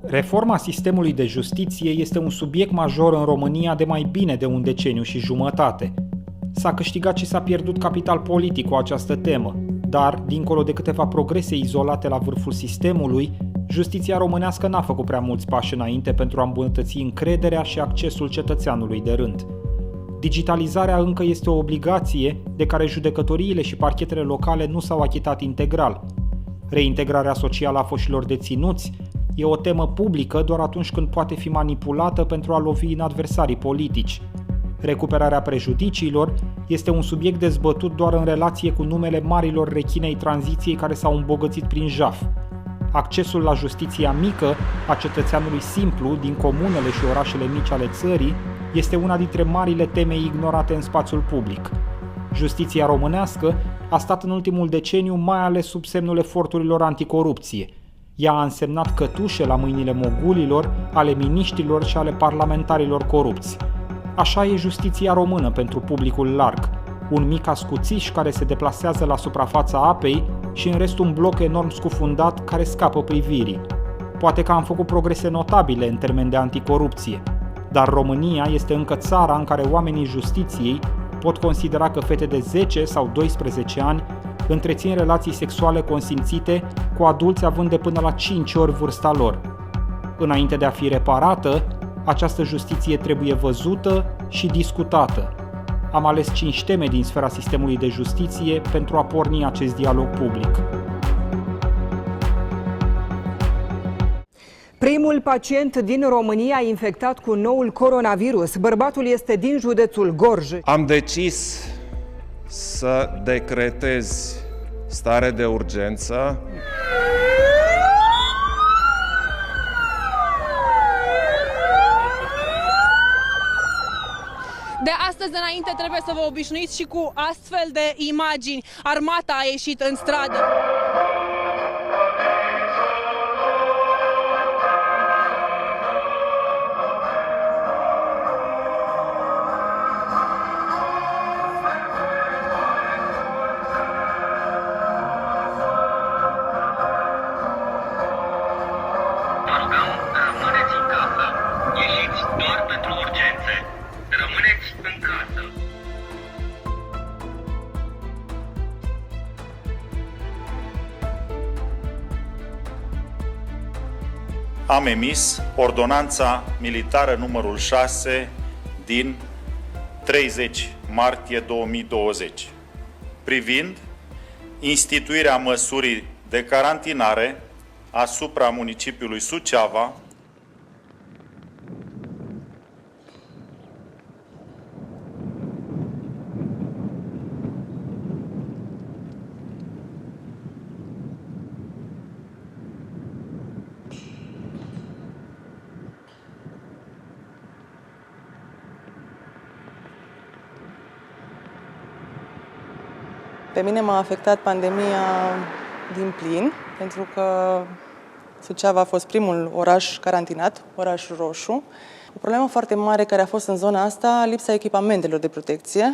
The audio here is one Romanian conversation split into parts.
Reforma sistemului de justiție este un subiect major în România de mai bine de un deceniu și jumătate. S-a câștigat și s-a pierdut capital politic cu această temă, dar, dincolo de câteva progrese izolate la vârful sistemului, justiția românească n-a făcut prea mulți pași înainte pentru a îmbunătăți încrederea și accesul cetățeanului de rând. Digitalizarea încă este o obligație de care judecătoriile și parchetele locale nu s-au achitat integral. Reintegrarea socială a foștilor deținuți e o temă publică doar atunci când poate fi manipulată pentru a lovi în adversarii politici. Recuperarea prejudiciilor este un subiect dezbătut doar în relație cu numele marilor rechine ai tranziției care s-au îmbogățit prin jaf. Accesul la justiția mică a cetățeanului simplu din comunele și orașele mici ale țării este una dintre marile teme ignorate în spațiul public. Justiția românească a stat în ultimul deceniu mai ales sub semnul eforturilor anticorupție. Ea a însemnat cătușe la mâinile mogulilor, ale miniștrilor și ale parlamentarilor corupți. Așa e justiția română pentru publicul larg. Un mic ascuțiș care se deplasează la suprafața apei și în rest un bloc enorm scufundat care scapă privirii. Poate că am făcut progrese notabile în termeni de anticorupție, dar România este încă țara în care oamenii justiției pot considera că fete de 10 sau 12 ani întrețin relații sexuale consimțite cu adulți având de până la 5 ori vârsta lor. Înainte de a fi reparată, această justiție trebuie văzută și discutată. Am ales 5 teme din sfera sistemului de justiție pentru a porni acest dialog public. Primul pacient din România infectat cu noul coronavirus. Bărbatul este din județul Gorj. Am decis să decretez stare de urgență. De astăzi înainte trebuie să vă obișnuiți și cu astfel de imagini. Armata a ieșit în stradă. Am emis ordonanța militară numărul 6 din 30 martie 2020 privind instituirea măsurii de carantinare asupra municipiului Suceava, Pe mine m-a afectat pandemia din plin, pentru că Suceava a fost primul oraș carantinat, oraș roșu. O problemă foarte mare care a fost în zona asta, lipsa echipamentelor de protecție.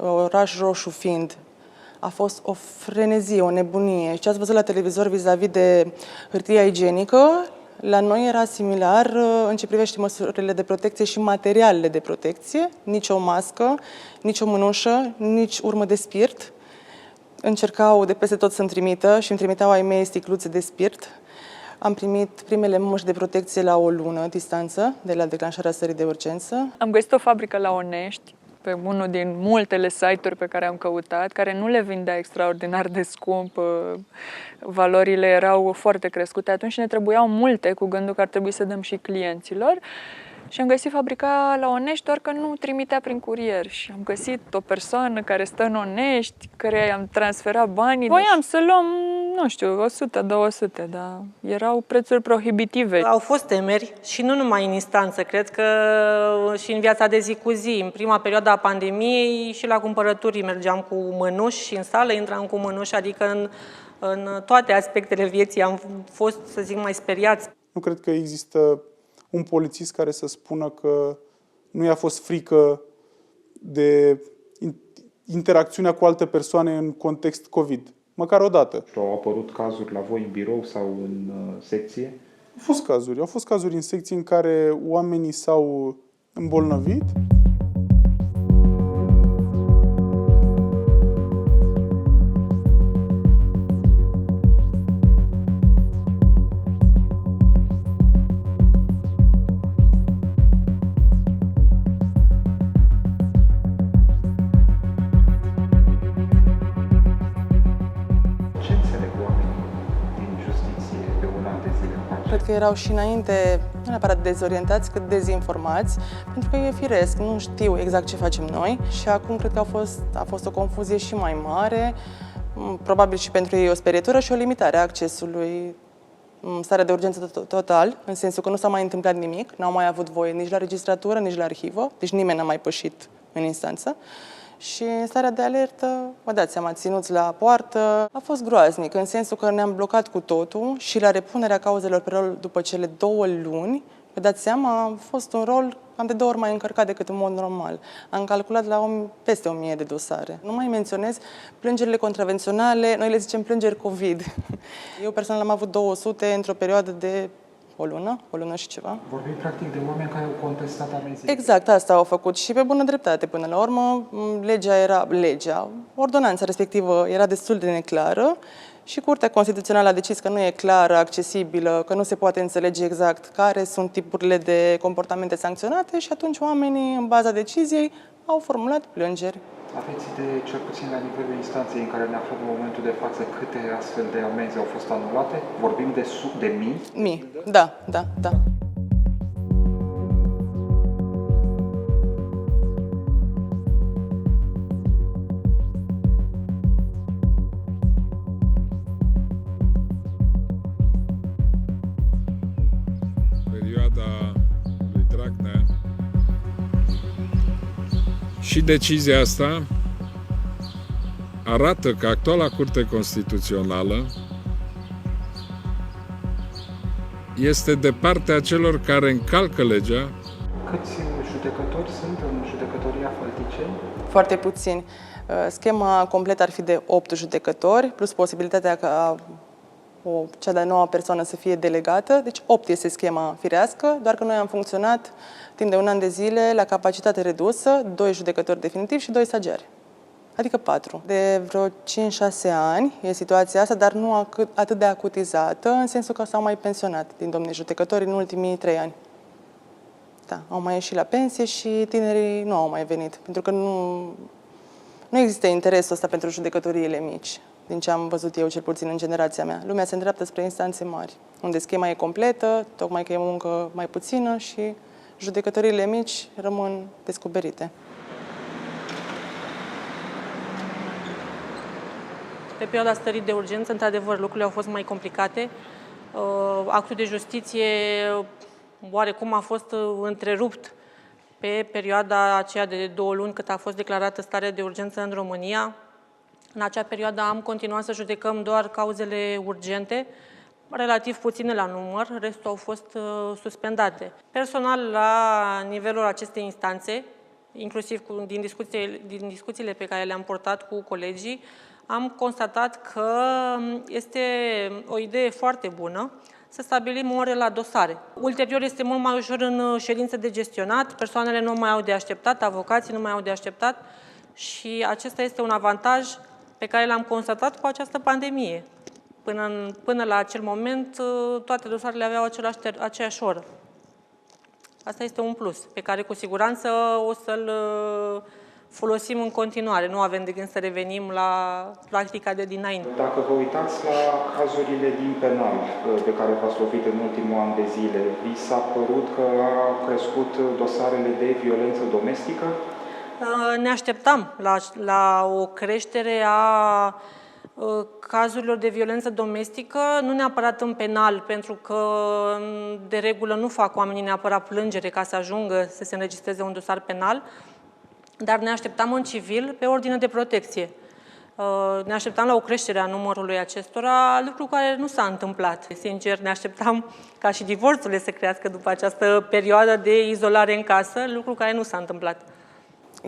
Oraș roșu fiind, a fost o frenezie, o nebunie. Și ce ați văzut la televizor vis-a-vis de hârtia igienică, la noi era similar în ce privește măsurile de protecție și materialele de protecție. Nici o mască, nici o mânușă, nici urmă de spirit. Încercau de peste tot să-mi trimită și îmi trimiteau ai mei sticluțe de spirit. Am primit primele măști de protecție la o lună distanță de la declanșarea stării de urgență. Am găsit o fabrică la Onești, pe unul din multele site-uri pe care am căutat, care nu le vindea extraordinar de scump. Valorile erau foarte crescute atunci și ne trebuiau multe, cu gândul că ar trebui să dăm și clienților. Și am găsit fabrica la Onești, doar că nu trimitea prin curier. Și am găsit o persoană care stă în Onești, care i-am transferat banii. Voiam să luăm, nu știu, 100-200, dar erau prețuri prohibitive. Au fost temeri și nu numai în instanță, cred că și în viața de zi cu zi. În prima perioadă a pandemiei și la cumpărături mergeam cu mănuși în sală, intram cu mănuși, adică în toate aspectele vieții am fost, să zic, mai speriați. Nu cred că există un polițist care să spună că nu i-a fost frică de interacțiunea cu alte persoane în context COVID. Măcar o dată. Au apărut cazuri la voi în birou sau în secție Au fost cazuri în secții în care oamenii s-au îmbolnăvit. Cred că erau și înainte, nu neapărat dezorientați, cât dezinformați, pentru că e firesc, nu știu exact ce facem noi și acum cred că a fost o confuzie și mai mare, probabil și pentru ei o sperietură și o limitare a accesului, starea de urgență total, în sensul că nu s-a mai întâmplat nimic, n-au mai avut voie nici la registratură, nici la arhivă, deci nimeni n-a mai pășit în instanță. Și în starea de alertă, vă dați seama, ținuți la poartă, a fost groaznic, în sensul că ne-am blocat cu totul și la repunerea cauzelor pe rol după cele 2 luni, vă dați seama, a fost un rol cam de 2 ori mai încărcat decât în mod normal. Am calculat la peste 1000 de dosare. Nu mai menționez plângerile contravenționale, noi le zicem plângeri COVID. Eu personal am avut 200 într-o perioadă de o lună și ceva. Vorbim practic de oameni care au contestat amenziile. Exact, asta au făcut și pe bună dreptate. Până la urmă, ordonanța respectivă era destul de neclară și Curtea Constituțională a decis că nu e clară, accesibilă, că nu se poate înțelege exact care sunt tipurile de comportamente sancționate și atunci oamenii, în baza deciziei, au formulat plângeri. Aveți idee, cel puțin la nivelul instanței în care ne aflăm în momentul de față, câte astfel de amenzi au fost anulate? Vorbim de mii? Mii, da. Perioada lui Dragnea și decizia asta arată că actuala Curte Constituțională este de partea celor care încalcă legea. Câți judecători sunt în judecătoria Fălticeni? Foarte puțini. Schema completă ar fi de 8 judecători, plus posibilitatea ca cea de-a 9-a persoană să fie delegată. Deci 8 este schema firească, doar că noi am funcționat timp de 1 an de zile la capacitate redusă, 2 judecători definitivi și 2 stagiari. Adică 4. De vreo 5-6 ani e situația asta, dar nu atât de acutizată, în sensul că s-au mai pensionat din domnii judecători în ultimii 3 ani. Da, au mai ieșit la pensie și tinerii nu au mai venit, pentru că nu există interesul ăsta pentru judecătoriile mici, din ce am văzut eu, cel puțin în generația mea. Lumea se îndreaptă spre instanțe mari, unde schema e completă, tocmai că e o muncă mai puțină și judecătoriile mici rămân descoperite. Pe perioada stării de urgență, într-adevăr, lucrurile au fost mai complicate. Actul de justiție oarecum a fost întrerupt pe perioada aceea de 2 luni cât a fost declarată starea de urgență în România. În acea perioadă am continuat să judecăm doar cauzele urgente, relativ puține la număr, restul au fost suspendate. Personal, la nivelul acestei instanțe, inclusiv din discuțiile pe care le-am purtat cu colegii, am constatat că este o idee foarte bună să stabilim ore la dosare. Ulterior este mult mai ușor în ședință de gestionat, persoanele nu mai au de așteptat, avocații nu mai au de așteptat și acesta este un avantaj pe care l-am constatat cu această pandemie. Până la acel moment, toate dosarele aveau aceeași oră. Asta este un plus, pe care cu siguranță o să-l folosim în continuare. Nu avem de gând să revenim la practica de dinainte. Dacă vă uitați la cazurile din penal de care v-ați lovit în ultimul an de zile, vi s-a părut că a crescut dosarele de violență domestică? Ne așteptam la o creștere a cazurilor de violență domestică, nu neapărat în penal, pentru că de regulă nu fac oamenii neapărat plângere ca să ajungă să se înregistreze un dosar penal, dar ne așteptam în civil pe ordine de protecție. Ne așteptam la o creștere a numărului acestora, lucru care nu s-a întâmplat. Sincer, ne așteptam ca și divorțurile să crească după această perioadă de izolare în casă, lucru care nu s-a întâmplat.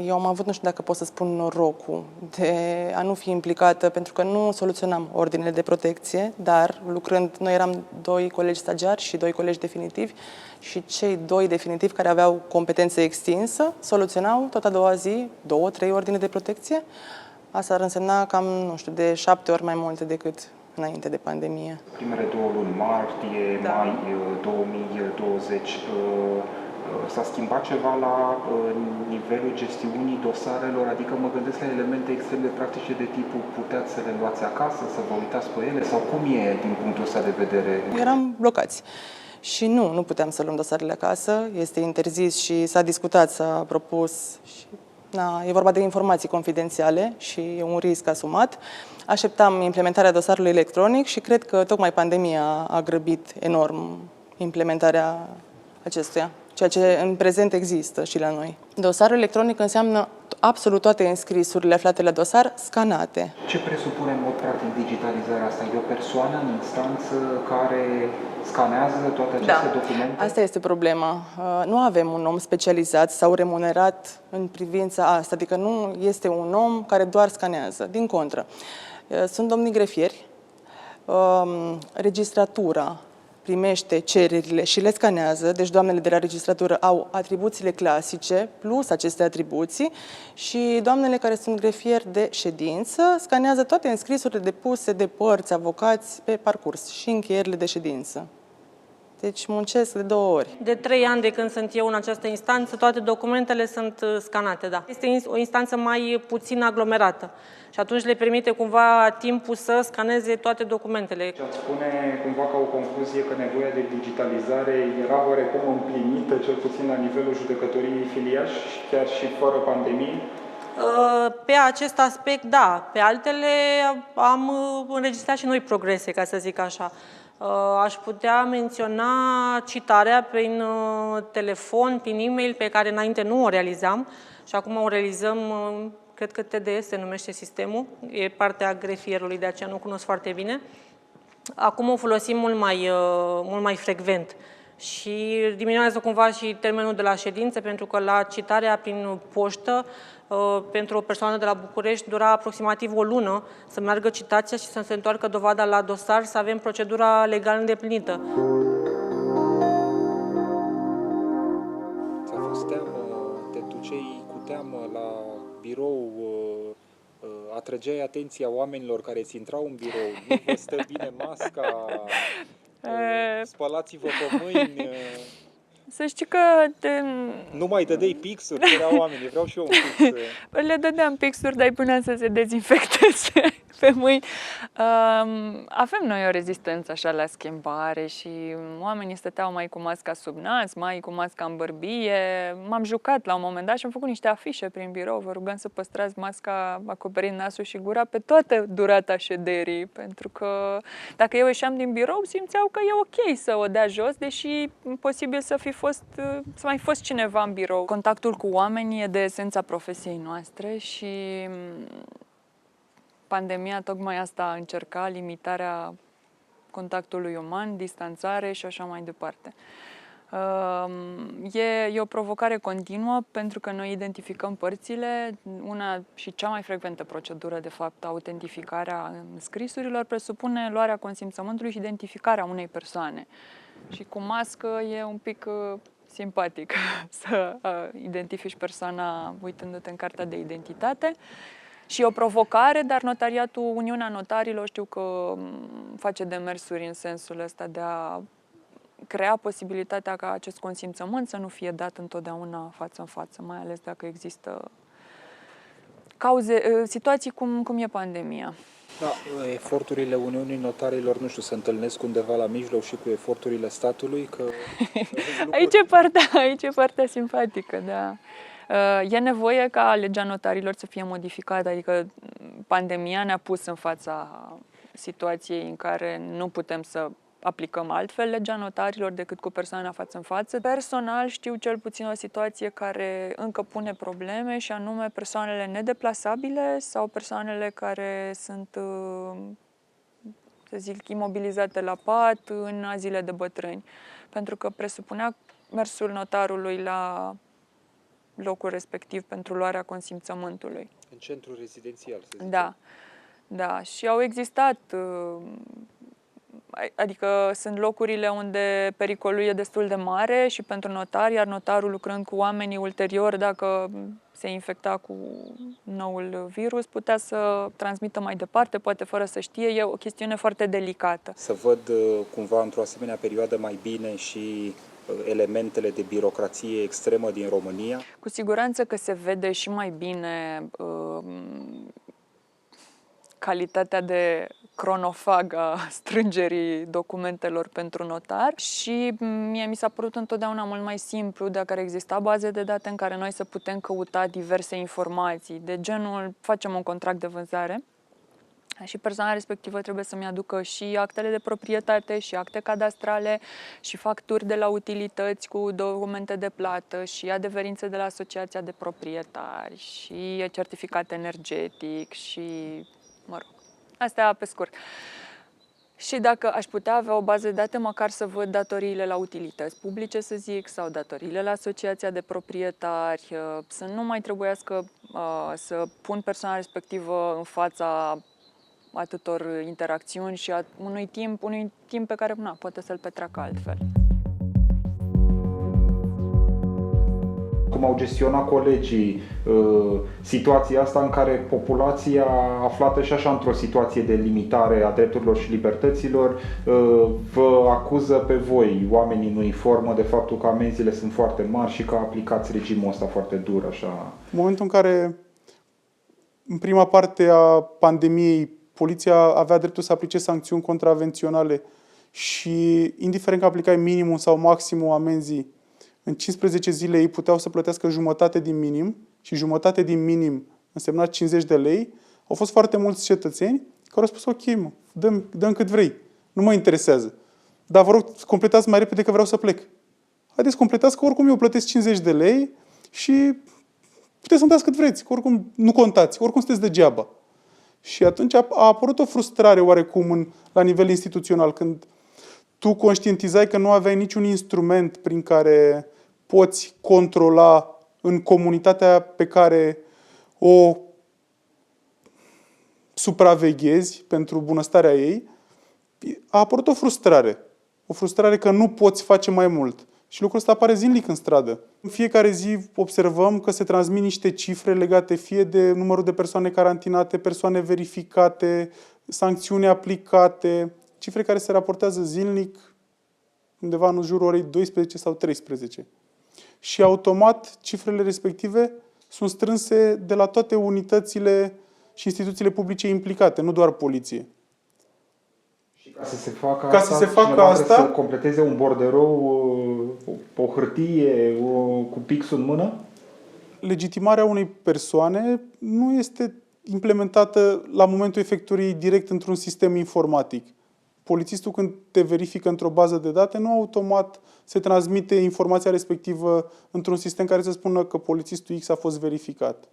Eu am avut, nu știu dacă pot să spun, norocul de a nu fi implicată, pentru că nu soluționam ordinele de protecție, dar lucrând, noi eram 2 colegi stagiari și 2 colegi definitivi și cei 2 definitivi care aveau competență extinsă soluționau tot a doua zi 2-3 ordine de protecție. Asta ar însemna cam, nu știu, de 7 ori mai multe decât înainte de pandemie. Primele 2 luni, martie, mai 2020, s-a schimbat ceva la nivelul gestiunii dosarelor? Adică mă gândesc la elemente extrem de practice de tipul puteați să le luați acasă, să vă uitați pe ele sau cum e din punctul ăsta de vedere? Eram blocați. Și nu puteam să luăm dosarele acasă, este interzis și s-a discutat, s-a propus și e vorba de informații confidențiale și e un risc asumat. Așteptam implementarea dosarului electronic și cred că tocmai pandemia a grăbit enorm implementarea acestuia, ceea ce în prezent există și la noi. Dosarul electronic înseamnă absolut toate înscrisurile aflate la dosar scanate. Ce presupune în mod practic digitalizarea asta? E o persoană în instanță care scanează toate aceste documente? Asta este problema. Nu avem un om specializat sau remunerat în privința asta, adică nu este un om care doar scanează, din contră. Sunt domnii grefieri, registratura primește cererile și le scanează, deci doamnele de la registratură au atribuțiile clasice plus aceste atribuții și doamnele care sunt grefieri de ședință scanează toate înscrisurile depuse de părți, avocați pe parcurs și încheierile de ședință. Deci muncesc de 2 ori. De 3 ani de când sunt eu în această instanță, toate documentele sunt scanate, da. Este o instanță mai puțin aglomerată și atunci le permite cumva timpul să scaneze toate documentele. Ați spune cumva ca o concluzie că nevoia de digitalizare era oarecum împlinită, cel puțin la nivelul judecătoriei filiași, chiar și fără pandemie? Pe acest aspect, da. Pe altele am înregistrat și noi progrese, ca să zic așa. Aș putea menționa citarea prin telefon, prin e-mail, pe care înainte nu o realizam și acum o realizăm, cred că TDS se numește sistemul, e partea grefierului, de aceea nu cunosc foarte bine. Acum o folosim mult mai frecvent și diminuează cumva și termenul de la ședință, pentru că la citarea prin poștă, pentru o persoană de la București, dura aproximativ o lună să meargă citația și să se întoarcă dovada la dosar, să avem procedura legal îndeplinită. Ți-a fost teamă, te duceai cu teamă la birou, atrăgeai atenția oamenilor care ți intrau în birou, nu vă stă bine masca, spălați-vă pe mâini... Să știi că... Nu mai dădeai pixuri, erau oamenii, vreau și eu un pix. Le dădeam pixuri, dar îi puneam să se dezinfecteze pe mâini. Avem noi o rezistență așa la schimbare și oamenii stăteau mai cu masca sub nas, mai cu masca în bărbie. M-am jucat la un moment dat și am făcut niște afișe prin birou. Vă rugăm să păstrați masca acoperind nasul și gura pe toată durata șederii, pentru că dacă eu ieșeam din birou, simțeau că e ok să o dea jos, deși posibil să mai fost cineva în birou. Contactul cu oamenii e de esența profesiei noastre și pandemia tocmai asta a încercat, limitarea contactului uman, distanțare și așa mai departe. E o provocare continuă pentru că noi identificăm părțile. Una și cea mai frecventă procedură, de fapt, autentificarea scrisurilor, presupune luarea consimțământului și identificarea unei persoane. Și cu mască e un pic simpatic să identifici persoana uitându-te în cartea de identitate. Și e o provocare, dar notariatul, Uniunea Notarilor, știu că face demersuri în sensul ăsta de a crea posibilitatea ca acest consimțământ să nu fie dat întotdeauna față în față, mai ales dacă există situații cum e pandemia. Da, eforturile Uniunii Notarilor, nu știu, se întâlnesc undeva la mijloc și cu eforturile statului? Că aici e partea simpatică, da. E nevoie ca legea notarilor să fie modificată, adică pandemia ne-a pus în fața situației în care nu putem să aplicăm altfel legea notarilor decât cu persoana față în față. Personal știu cel puțin o situație care încă pune probleme și anume persoanele nedeplasabile sau persoanele care sunt, să zic, imobilizate la pat în azile de bătrâni. Pentru că presupunea mersul notarului la locul respectiv pentru luarea consimțământului. În centru rezidențial, să zicem. Da, da. Și au existat, adică sunt locurile unde pericolul e destul de mare și pentru notar, iar notarul lucrând cu oamenii ulterior, dacă se infecta cu noul virus, putea să transmită mai departe, poate fără să știe. E o chestiune foarte delicată. Să văd cumva într-o asemenea perioadă mai bine și elementele de birocrație extremă din România? Cu siguranță că se vede și mai bine calitatea de cronofag a strângerii documentelor pentru notar și mie mi s-a părut întotdeauna mult mai simplu dacă ar exista baze de date în care noi să putem căuta diverse informații, de genul facem un contract de vânzare și persoana respectivă trebuie să-mi aducă și actele de proprietate, și acte cadastrale, și facturi de la utilități cu documente de plată, și adeverințe de la asociația de proprietari, și certificat energetic, și, mă rog, astea pe scurt. Și dacă aș putea avea o bază de date, măcar să văd datoriile la utilități publice, să zic, sau datoriile la asociația de proprietari, să nu mai trebuiască să pun persoana respectivă în fața atâtor interacțiuni și unui timp pe care poate să-l petreacă altfel. Cum au gestionat colegii situația asta în care populația aflată și așa într-o situație de limitare a drepturilor și libertăților vă acuză pe voi, oamenii în uniformă, de faptul că amenziile sunt foarte mari și că aplicați regimul ăsta foarte dur, așa? În momentul în care, în prima parte a pandemiei, poliția avea dreptul să aplice sancțiuni contravenționale și, indiferent că aplicai minimum sau maximum amenzii, în 15 zile ei puteau să plătească jumătate din minim și jumătate din minim însemna 50 de lei, au fost foarte mulți cetățeni care au spus ok, mă, dăm cât vrei, nu mă interesează. Dar vă rog, completați mai repede că vreau să plec. Haideți, completați că oricum eu plătesc 50 de lei și puteți să-mi dați cât vreți, că oricum nu contați, oricum sunteți degeaba. Și atunci a apărut o frustrare oarecum la nivel instituțional, când tu conștientizai că nu aveai niciun instrument prin care poți controla în comunitatea pe care o supraveghezi pentru bunăstarea ei, a apărut o frustrare că nu poți face mai mult. Și lucrul ăsta apare zilnic în stradă. În fiecare zi observăm că se transmit niște cifre legate fie de numărul de persoane carantinate, persoane verificate, sancțiuni aplicate, cifre care se raportează zilnic, undeva în jurul orei 12 sau 13. Și automat cifrele respective sunt strânse de la toate unitățile și instituțiile publice implicate, nu doar poliție. Ca să se facă Ca asta, să se facă cineva asta, trebuie să completeze un borderou, o hârtie, cu pixul în mână? Legitimarea unei persoane nu este implementată la momentul efectuării direct într-un sistem informatic. Polițistul, când te verifică într-o bază de date, nu automat se transmite informația respectivă într-un sistem care să spună că polițistul X a fost verificat.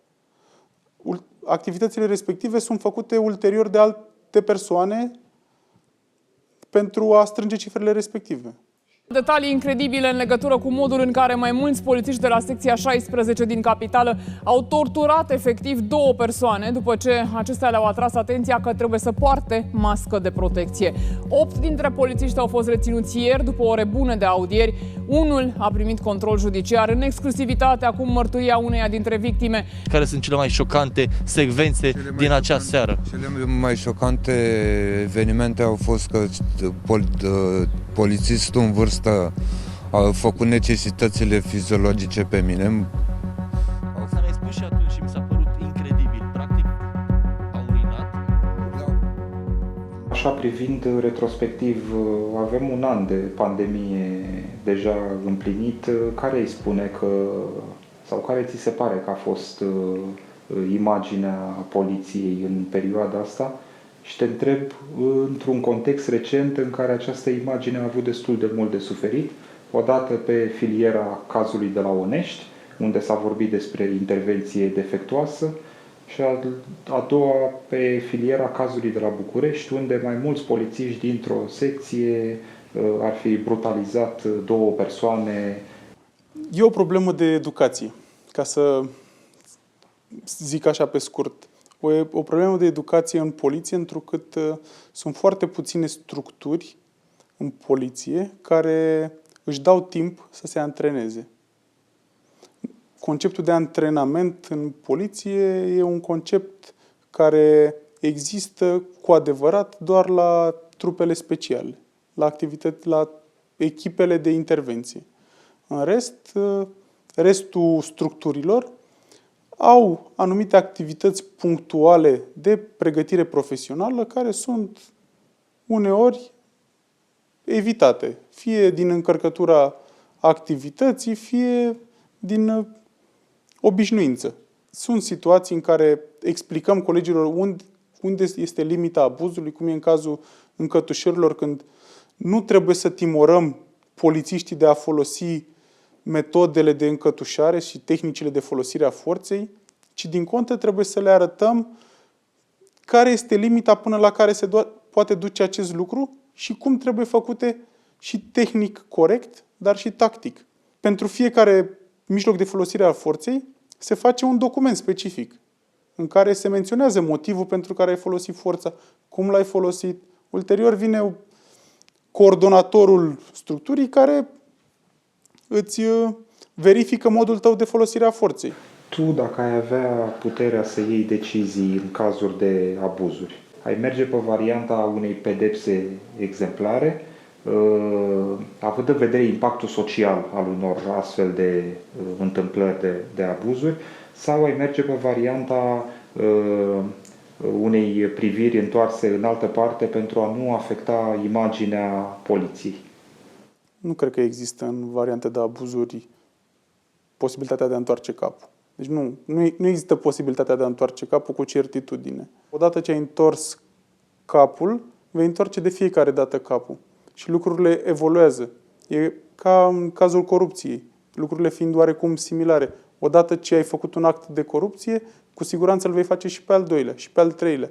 Activitățile respective sunt făcute ulterior de alte persoane pentru a strânge cifrele respective. Detalii incredibile în legătură cu modul în care mai mulți polițiști de la secția 16 din capitală au torturat efectiv 2 persoane după ce acestea le-au atras atenția că trebuie să poarte mască de protecție. 8 dintre polițiști au fost reținuți ieri după ore bune de audieri. Unul a primit control judiciar în exclusivitate, acum mărturia uneia dintre victime. Care sunt cele mai șocante secvențe din acea seară? Cele mai șocante evenimente au fost că polițistul în vârstă a făcut necesitățile fiziologice pe mine. Asta mi-ai spus și atunci și mi s-a părut incredibil. Practic, a urinat. Așa, privind retrospectiv, avem un an de pandemie deja împlinit. Care îi spune că, sau care ți se pare că a fost imaginea poliției în perioada asta? Și te întreb, într-un context recent în care această imagine a avut destul de mult de suferit, odată pe filiera cazului de la Onești, unde s-a vorbit despre intervenție defectuoasă, și a doua pe filiera cazului de la București, unde mai mulți polițiști dintr-o secție ar fi brutalizat 2 persoane. E o problemă de educație. ca să zic așa pe scurt, o problemă de educație în poliție, întrucât sunt foarte puține structuri în poliție care își dau timp să se antreneze. Conceptul de antrenament în poliție e un concept care există cu adevărat doar la trupele speciale, la echipele de intervenție. În rest, restul structurilor au anumite activități punctuale de pregătire profesională care sunt uneori evitate, fie din încărcătura activității, fie din obișnuință. Sunt situații în care explicăm colegilor unde este limita abuzului, cum e în cazul încătușărilor, când nu trebuie să timorăm polițiștii de a folosi metodele de încătușare și tehnicile de folosire a forței, ci din contră trebuie să le arătăm care este limita până la care se poate duce acest lucru și cum trebuie făcute și tehnic corect, dar și tactic. Pentru fiecare mijloc de folosire a forței se face un document specific în care se menționează motivul pentru care ai folosit forța, cum l-ai folosit. Ulterior vine coordonatorul structurii care îți verifică modul tău de folosire a forței. Tu, dacă ai avea puterea să iei decizii în cazuri de abuzuri, ai merge pe varianta unei pedepse exemplare, având în vedere impactul social al unor astfel de întâmplări de abuzuri, sau ai merge pe varianta unei priviri întoarse în altă parte pentru a nu afecta imaginea poliției? Nu cred că există în variante de abuzuri posibilitatea de a întoarce capul. Deci nu există posibilitatea de a întoarce capul cu certitudine. Odată ce ai întors capul, vei întoarce de fiecare dată capul. Și lucrurile evoluează. E ca în cazul corupției, lucrurile fiind oarecum similare. Odată ce ai făcut un act de corupție, cu siguranță îl vei face și pe al doilea, și pe al treilea.